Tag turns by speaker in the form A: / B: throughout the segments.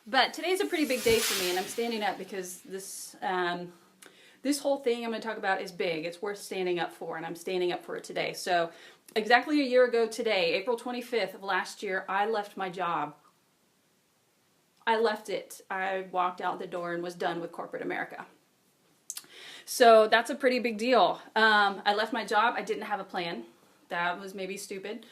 A: But today's a pretty big day for me, and I'm standing up because this whole thing I'm going to talk about is big. It's worth standing up for, and I'm standing up for it today. So exactly a year ago today, April 25th of last year, I left my job. I left it. I walked out the door and was done with corporate America. So that's a pretty big deal. I left my job. I didn't have a plan. That was maybe stupid.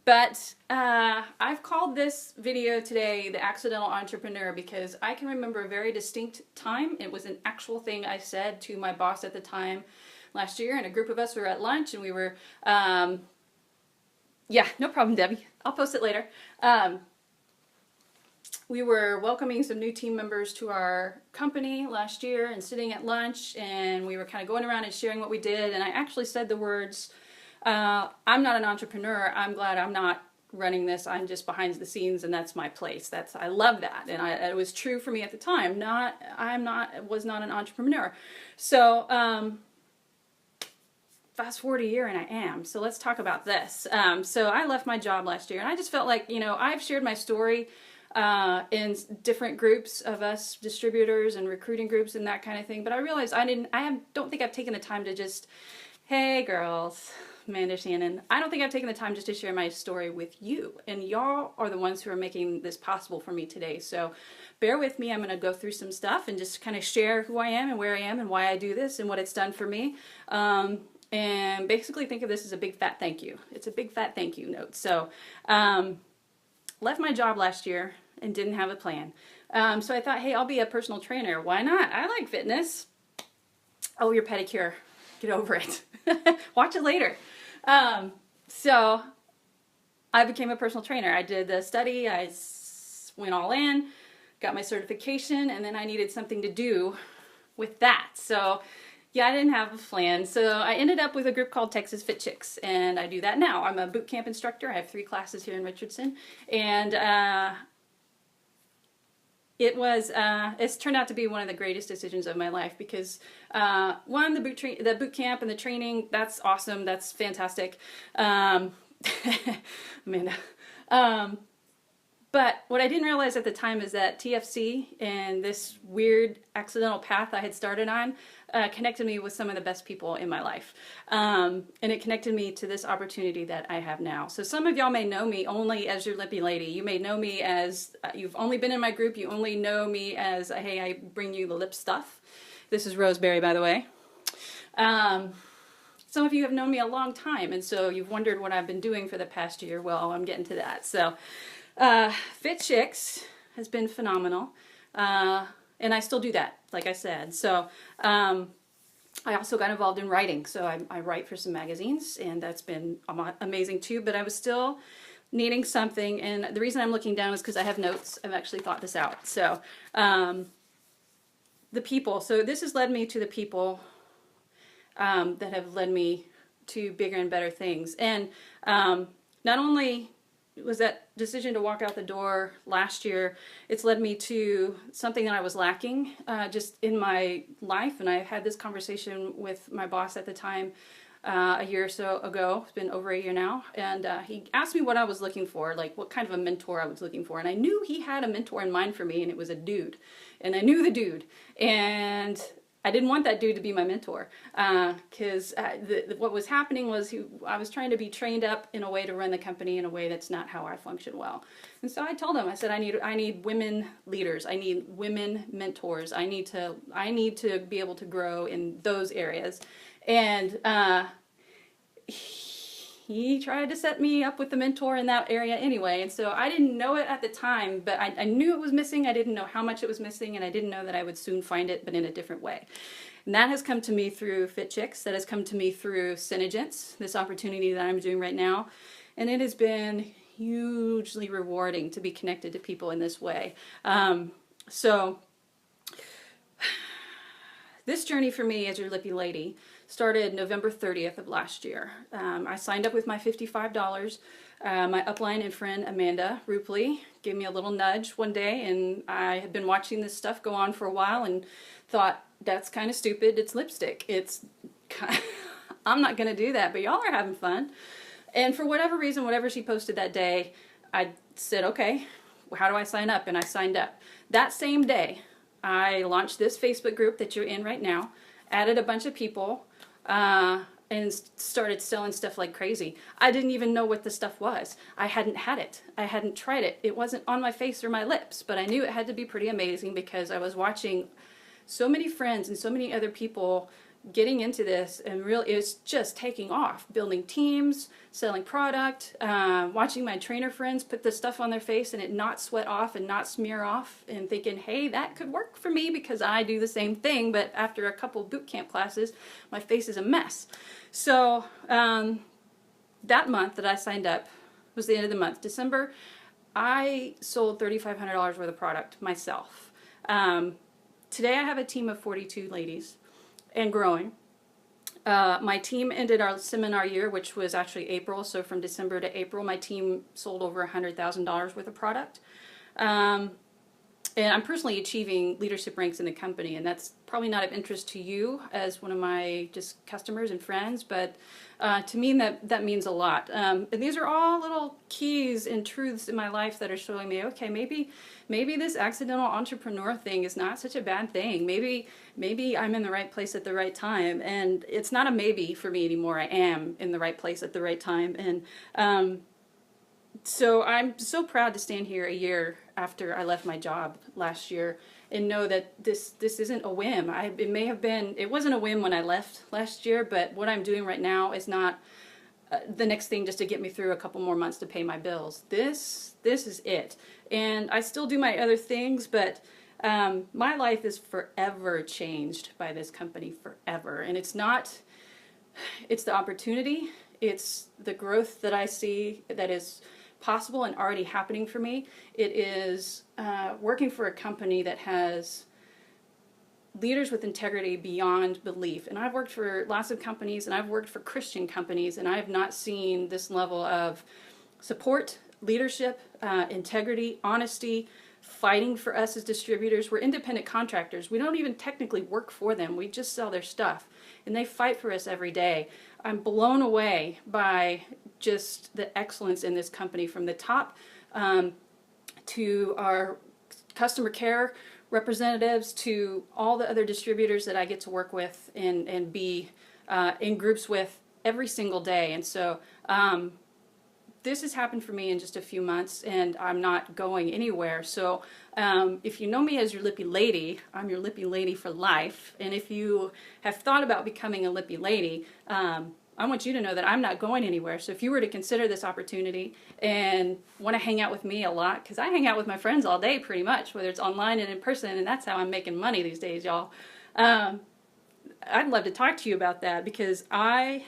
A: But I've called this video today The Accidental Entrepreneur because I can remember a very distinct time. It was an actual thing I said to my boss at the time last year, and a group of us were at lunch, and we were, yeah, no problem, Debbie. I'll post it later. We were welcoming some new team members to our company last year and sitting at lunch, and we were kind of going around and sharing what we did, and I actually said the words, I'm not an entrepreneur. I'm glad I'm not running this. I'm just behind the scenes, and that's my place. I love that, and it was true for me at the time. Was not an entrepreneur. So fast forward a year, and I am. So let's talk about this. So I left my job last year, and I just felt like, I've shared my story in different groups of us distributors and recruiting groups and that kind of thing. But I realized don't think I've taken the time to just, hey girls. Amanda Shannon. I don't think I've taken the time just to share my story with you, and y'all are the ones who are making this possible for me today. So bear with me. I'm going to go through some stuff and just kind of share who I am and where I am and why I do this and what it's done for me. And basically think of this as a big fat thank you. It's a big fat thank you note. So left my job last year and didn't have a plan. So I thought, hey, I'll be a personal trainer. Why not? I like fitness. Oh, your pedicure. Get over it. Watch it later. So I became a personal trainer. I did the study, I went all in, got my certification, and then I needed something to do with that. So yeah, I didn't have a plan. So I ended up with a group called Texas Fit Chicks, and I do that now. I'm a boot camp instructor. I have 3 classes here in Richardson, and it's turned out to be one of the greatest decisions of my life because, one, the boot camp and the training, that's awesome. That's fantastic. Amanda. But what I didn't realize at the time is that TFC and this weird accidental path I had started on connected me with some of the best people in my life. And it connected me to this opportunity that I have now. So some of y'all may know me only as your lippy lady. You may know me as, you've only been in my group, you only know me as, hey, I bring you the lip stuff. This is Roseberry, by the way. Some of you have known me a long time, and so you've wondered what I've been doing for the past year. Well, I'm getting to that. So Fit Chicks has been phenomenal, and I still do that, like I said. So I also got involved in writing, so I write for some magazines, and that's been amazing too, but I was still needing something, and the reason I'm looking down is because I have notes. I've actually thought this out. So the people, so this has led me to the people that have led me to bigger and better things. And not only was that decision to walk out the door last year, it's led me to something that I was lacking just in my life. And I had this conversation with my boss at the time a year or so ago. It's been over a year now. And he asked me what I was looking for, like what kind of a mentor I was looking for. And I knew he had a mentor in mind for me, and it was a dude. And I knew the dude. And I didn't want that dude to be my mentor because what was happening was I was trying to be trained up in a way to run the company in a way that's not how I function well. And so I told him, I said, I need women leaders. I need women mentors. I need to be able to grow in those areas. And he tried to set me up with the mentor in that area anyway. And so I didn't know it at the time, but I knew it was missing. I didn't know how much it was missing, and I didn't know that I would soon find it, but in a different way. And that has come to me through Fit Chicks. That has come to me through Synergence, this opportunity that I'm doing right now. And it has been hugely rewarding to be connected to people in this way. So this journey for me as your lippy lady started November 30th of last year. I signed up with my $55. My upline and friend Amanda Rupley gave me a little nudge one day, and I had been watching this stuff go on for a while and thought, that's kind of stupid. It's lipstick. I'm not going to do that, but y'all are having fun. And for whatever reason, whatever she posted that day, I said, okay, how do I sign up? And I signed up. That same day, I launched this Facebook group that you're in right now, added a bunch of people, and started selling stuff like crazy. I didn't even know what the stuff was. I hadn't had it. I hadn't tried it. It wasn't on my face or my lips, but I knew it had to be pretty amazing because I was watching so many friends and so many other people getting into this, and really it's just taking off, building teams, selling product, watching my trainer friends put the stuff on their face and it not sweat off and not smear off, and thinking, hey, that could work for me because I do the same thing, but after a couple boot camp classes, my face is a mess. So that month that I signed up was the end of the month, December. I sold $3,500 worth of product myself. Today I have a team of 42 ladies and growing. My team ended our seminar year, which was actually April, so from December to April, my team sold over $100,000 worth of product. And I'm personally achieving leadership ranks in the company, and that's probably not of interest to you as one of my just customers and friends, but to me that means a lot. And these are all little keys and truths in my life that are showing me, okay, maybe this accidental entrepreneur thing is not such a bad thing. Maybe I'm in the right place at the right time, and it's not a maybe for me anymore. I am in the right place at the right time, and so I'm so proud to stand here a year after I left my job last year and know that this isn't a whim. It wasn't a whim when I left last year, but what I'm doing right now is not the next thing just to get me through a couple more months to pay my bills. This is it. And I still do my other things, but my life is forever changed by this company, forever. And it's the opportunity, it's the growth that I see that is possible and already happening for me. It is working for a company that has leaders with integrity beyond belief. And I've worked for lots of companies, and I've worked for Christian companies, and I have not seen this level of support, leadership, integrity, honesty, fighting for us as distributors. We're independent contractors. We don't even technically work for them. We just sell their stuff, and they fight for us every day. I'm blown away by just the excellence in this company, from the top to our customer care representatives to all the other distributors that I get to work with and be in groups with every single day. And so this has happened for me in just a few months, and I'm not going anywhere. So if you know me as your Lippy Lady, I'm your Lippy Lady for life. And if you have thought about becoming a Lippy Lady, I want you to know that I'm not going anywhere. So if you were to consider this opportunity and want to hang out with me a lot, because I hang out with my friends all day pretty much, whether it's online and in person, and that's how I'm making money these days, y'all. I'd love to talk to you about that, because I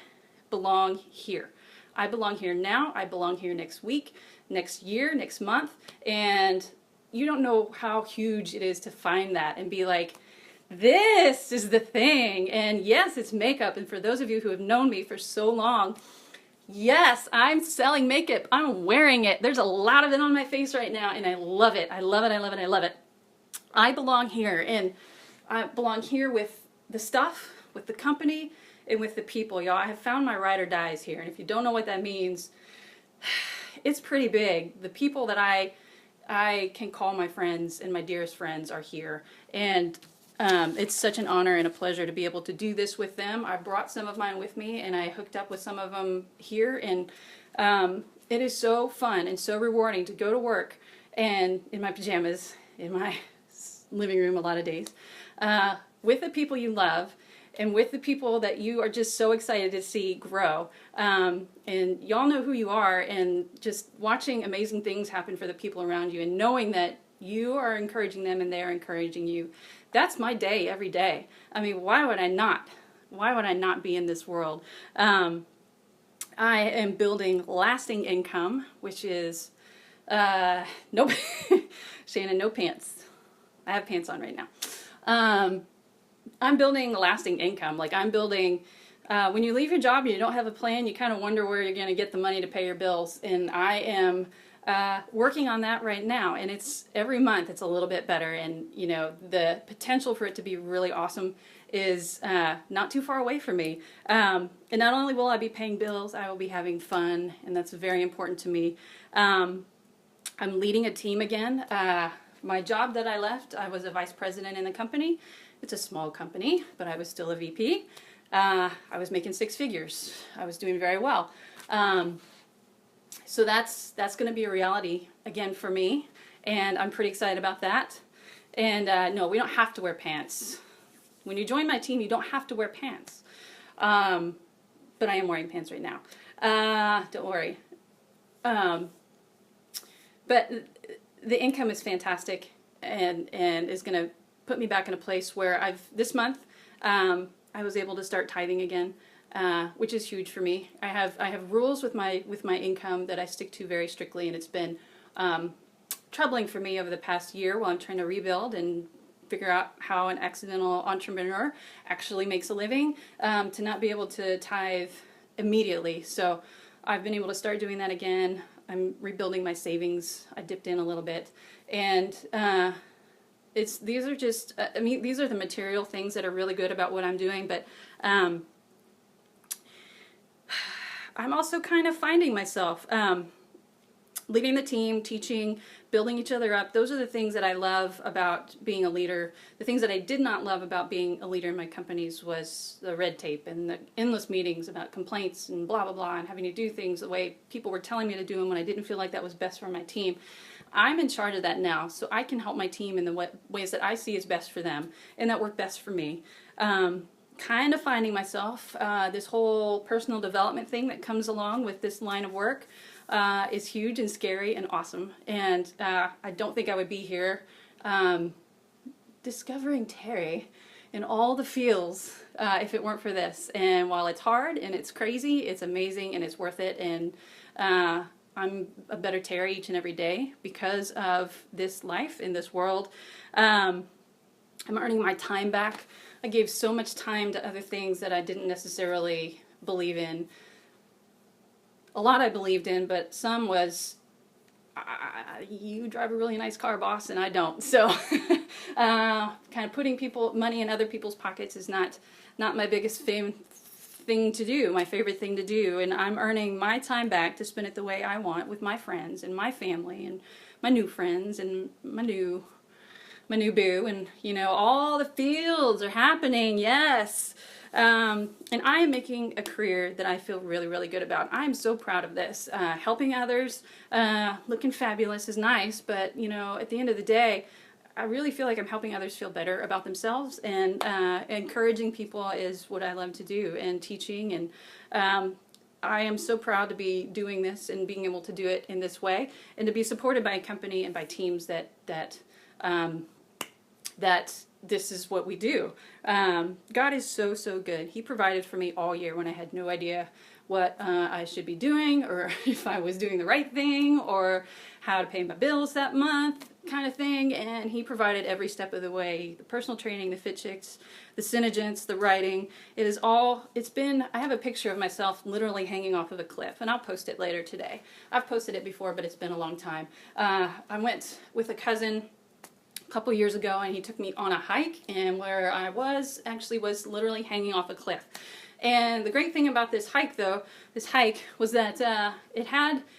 A: belong here. I belong here now. I belong here next week, next year, next month. And you don't know how huge it is to find that and be like, this is the thing. And yes, it's makeup. And for those of you who have known me for so long, yes, I'm selling makeup. I'm wearing it. There's a lot of it on my face right now, and I love it. I love it. I love it. I love it. I belong here, and I belong here with the stuff, with the company, and with the people, y'all. I have found my ride or dies here. And if you don't know what that means, it's pretty big. The people that I can call my friends and my dearest friends are here. And it's such an honor and a pleasure to be able to do this with them. I brought some of mine with me, and I hooked up with some of them here, and it is so fun and so rewarding to go to work and in my pajamas in my living room a lot of days with the people you love and with the people that you are just so excited to see grow. And y'all know who you are, and just watching amazing things happen for the people around you and knowing that you are encouraging them and they're encouraging you. That's my day every day. I mean, why would I not? Why would I not be in this world? I am building lasting income, which is, nope, Shannon, no pants. I have pants on right now. I'm building lasting income. Like, I'm building, when you leave your job and you don't have a plan, you kind of wonder where you're going to get the money to pay your bills. And I am working on that right now, and it's every month it's a little bit better, and you know, the potential for it to be really awesome is not too far away from me. And not only will I be paying bills, I will be having fun, and that's very important to me. I'm leading a team again. My job that I left, I was a vice president in the company. It's a small company, but I was still a VP. I was making six figures. I was doing very well. So that's going to be a reality again for me, and I'm pretty excited about that. And no, we don't have to wear pants. When you join my team, you don't have to wear pants. But I am wearing pants right now. Don't worry. But the income is fantastic, and is going to put me back in a place where this month I was able to start tithing again, which is huge for me. I have rules with my income that I stick to very strictly, and it's been troubling for me over the past year while I'm trying to rebuild and figure out how an accidental entrepreneur actually makes a living, to not be able to tithe immediately. So I've been able to start doing that again. I'm rebuilding my savings. I dipped in a little bit, and these are just, these are the material things that are really good about what I'm doing, but I'm also kind of finding myself leading the team, teaching, building each other up. Those are the things that I love about being a leader. The things that I did not love about being a leader in my companies was the red tape and the endless meetings about complaints and blah, blah, blah, and having to do things the way people were telling me to do them when I didn't feel like that was best for my team. I'm in charge of that now, so I can help my team in the ways that I see is best for them and that work best for me. Kind of finding myself, this whole personal development thing that comes along with this line of work is huge and scary and awesome. And I don't think I would be here discovering Terry in all the feels if it weren't for this. And while it's hard and it's crazy, it's amazing and it's worth it. And I'm a better Terry each and every day because of this life in this world. I'm earning my time back. I gave so much time to other things that I didn't necessarily believe in. A lot I believed in, but some was, you drive a really nice car, boss, and I don't. So kind of putting money in other people's pockets is not my biggest thing to do, my favorite thing to do. And I'm earning my time back to spend it the way I want with my friends and my family and my new friends and my new boo, and all the fields are happening. Yes. And I am making a career that I feel really, really good about. I'm so proud of this. Helping others, looking fabulous is nice, but at the end of the day, I really feel like I'm helping others feel better about themselves, and encouraging people is what I love to do, and teaching, and I am so proud to be doing this and being able to do it in this way, and to be supported by a company and by teams that this is what we do. God is so, so good. He provided for me all year when I had no idea what I should be doing, or if I was doing the right thing, or how to pay my bills that month, kind of thing. And he provided every step of the way. The personal training, the Fit Chicks, the Synergence, the writing. I have a picture of myself literally hanging off of a cliff, and I'll post it later today. I've posted it before, but it's been a long time. I went with a cousin a couple years ago, and he took me on a hike, and where I was literally hanging off a cliff. And the great thing about this hike was that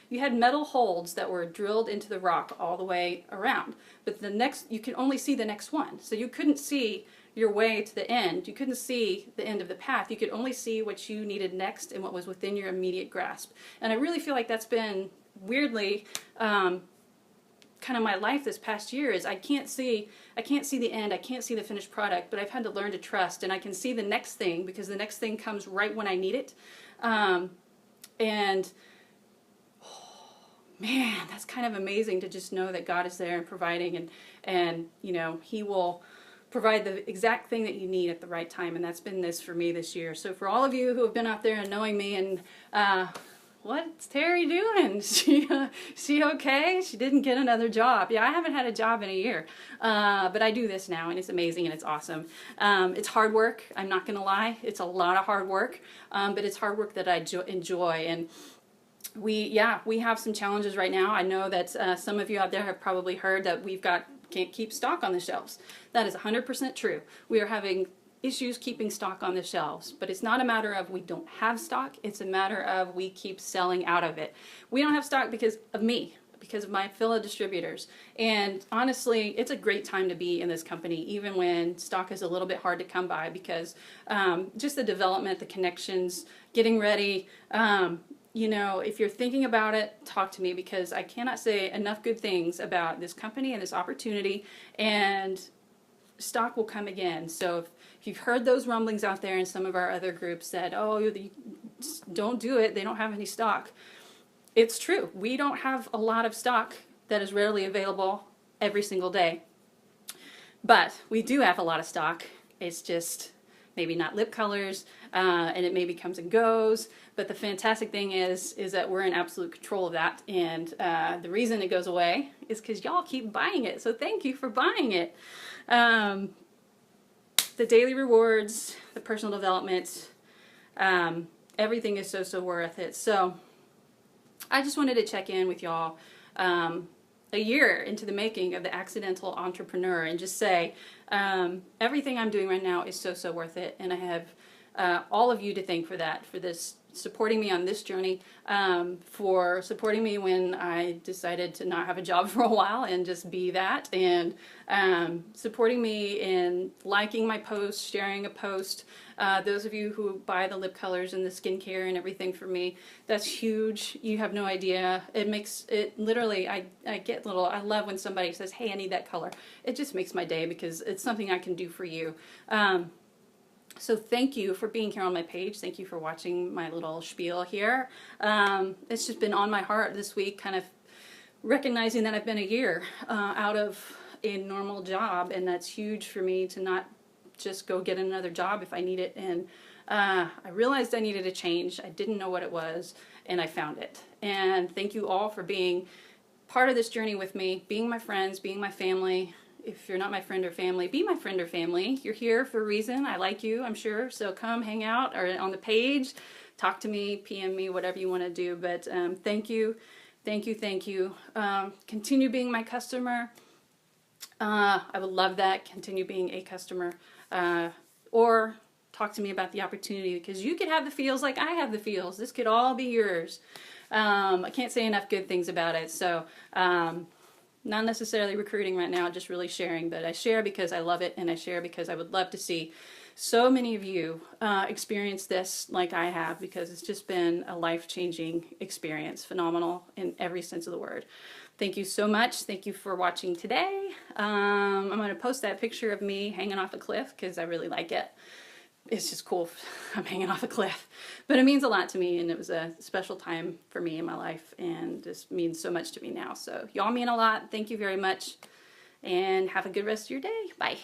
A: you had metal holes that were drilled into the rock all the way around, but you could only see the next one, so you couldn't see your way to the end. You couldn't see the end of the path. You could only see what you needed next and what was within your immediate grasp. And I really feel like that's been weirdly kind of my life this past year. Is I can't see the end, I can't see the finished product, but I've had to learn to trust, and I can see the next thing because the next thing comes right when I need it. And man, that's kind of amazing to just know that God is there and providing, and He will provide the exact thing that you need at the right time. And that's been this for me this year. So for all of you who have been out there and knowing me and what's Terry doing? She okay? She didn't get another job. Yeah, I haven't had a job in a year. But I do this now, and it's amazing and it's awesome. It's hard work. I'm not going to lie. It's a lot of hard work. But it's hard work that I enjoy. And we have some challenges right now. I know that some of you out there have probably heard that can't keep stock on the shelves. That is 100% true. We are having issues keeping stock on the shelves, but it's not a matter of we don't have stock. It's a matter of we keep selling out of it. We don't have stock because of me, because of my fellow distributors. And honestly, it's a great time to be in this company, even when stock is a little bit hard to come by, because just the development, the connections, getting ready. You know, if you're thinking about it, talk to me, because I cannot say enough good things about this company and this opportunity, and stock will come again. So if you've heard those rumblings out there in some of our other groups that, oh, don't do it, they don't have any stock. It's true. We don't have a lot of stock that is readily available every single day. But we do have a lot of stock. It's just maybe not lip colors, and it maybe comes and goes. But the fantastic thing is that we're in absolute control of that. And the reason it goes away is because y'all keep buying it. So thank you for buying it. The daily rewards, the personal development, everything is so worth it. So I just wanted to check in with y'all a year into the making of the Accidental Entrepreneur, and just say everything I'm doing right now is so worth it. And I have all of you to thank for that, for this, supporting me on this journey, for supporting me when I decided to not have a job for a while and just be that, and supporting me in liking my posts, sharing a post. Those of you who buy the lip colors and the skincare and everything for me, that's huge. You have no idea. It makes it literally, I get little, I love when somebody says, hey, I need that color. It just makes my day, because it's something I can do for you. So thank you for being here on my page. Thank you for watching my little spiel here. It's just been on my heart this week, kind of recognizing that I've been a year out of a normal job, and that's huge for me to not just go get another job if I need it. And I realized I needed a change. I didn't know what it was, and I found it. And thank you all for being part of this journey with me, being my friends, being my family. If you're not my friend or family, be my friend or family. You're here for a reason. I like you, I'm sure. So come hang out, or on the page, talk to me, PM me, whatever you want to do. But thank you, thank you, thank you. Continue being my customer. I would love that. Continue being a customer. Or talk to me about the opportunity, because you could have the feels like I have the feels. This could all be yours. I can't say enough good things about it. So not necessarily recruiting right now, just really sharing. But I share because I love it, and I share because I would love to see so many of you experience this like I have, because it's just been a life-changing experience, phenomenal in every sense of the word. Thank you so much. Thank you for watching today. I'm going to post that picture of me hanging off a cliff, because I really like it. It's just cool. I'm hanging off a cliff. But it means a lot to me, and it was a special time for me in my life, and just means so much to me now. So y'all mean a lot. Thank you very much, and have a good rest of your day. Bye.